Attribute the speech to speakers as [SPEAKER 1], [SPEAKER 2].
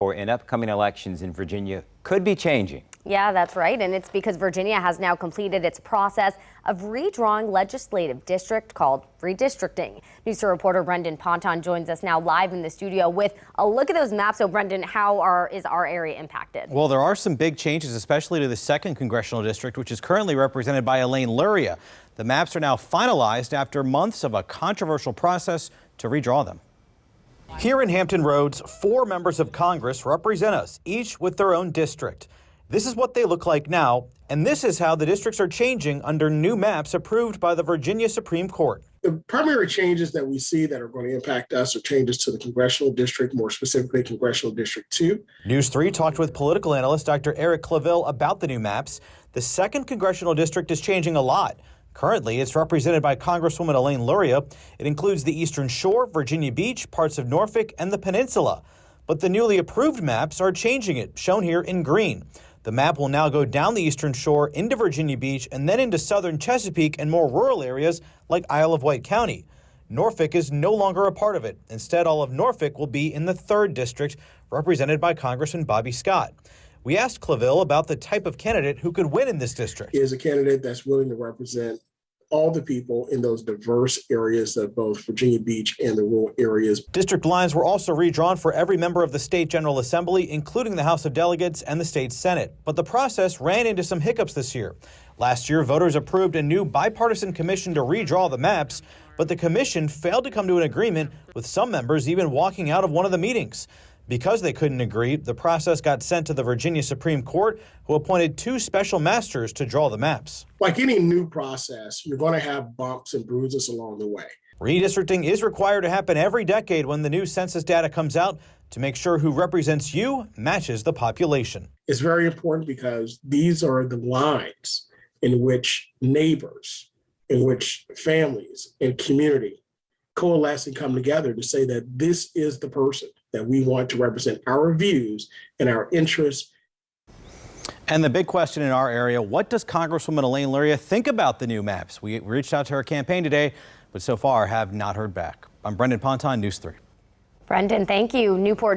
[SPEAKER 1] or in upcoming elections in Virginia could be changing.
[SPEAKER 2] Yeah, that's right. And it's because Virginia has now completed its process of redrawing legislative district called redistricting. News 3 reporter Brendan Ponton joins us now live in the studio with a look at those maps. So, Brendan, how is our area impacted?
[SPEAKER 3] Well, there are some big changes, especially to the 2nd Congressional District, which is currently represented by Elaine Luria. The maps are now finalized after months of a controversial process to redraw them. Here in Hampton Roads, 4 members of Congress represent us, each with their own district. This is what they look like now, and this is how the districts are changing under new maps approved by the Virginia Supreme Court.
[SPEAKER 4] The primary changes that we see that are going to impact us are changes to the congressional district, more specifically Congressional District 2.
[SPEAKER 3] News 3 talked with political analyst Dr. Eric Claville about the new maps. The 2nd Congressional District is changing a lot. Currently, it's represented by Congresswoman Elaine Luria. It includes the Eastern Shore, Virginia Beach, parts of Norfolk, and the Peninsula. But the newly approved maps are changing it, shown here in green. The map will now go down the Eastern Shore into Virginia Beach and then into southern Chesapeake and more rural areas like Isle of Wight County. Norfolk is no longer a part of it. Instead, all of Norfolk will be in the 3rd District, represented by Congressman Bobby Scott. We asked Claville about the type of candidate who could win in this district.
[SPEAKER 4] He is a candidate that's willing to represent all the people in those diverse areas of both Virginia Beach and the rural areas.
[SPEAKER 3] District lines were also redrawn for every member of the state General Assembly, including the House of Delegates and the state Senate. But the process ran into some hiccups this year. Last year, voters approved a new bipartisan commission to redraw the maps, but the commission failed to come to an agreement, with some members even walking out of one of the meetings. Because they couldn't agree, the process got sent to the Virginia Supreme Court, who appointed 2 special masters to draw the maps.
[SPEAKER 4] Like any new process, you're going to have bumps and bruises along the way.
[SPEAKER 3] Redistricting is required to happen every decade when the new census data comes out to make sure who represents you matches the population.
[SPEAKER 4] It's very important because these are the lines in which neighbors, in which families and community coalesce and come together to say that this is the person that we want to represent our views and our interests.
[SPEAKER 3] And the big question in our area, what does Congresswoman Elaine Luria think about the new maps? We reached out to her campaign today, but so far have not heard back. I'm Brendan Ponton, News 3.
[SPEAKER 2] Brendan, thank you. Newport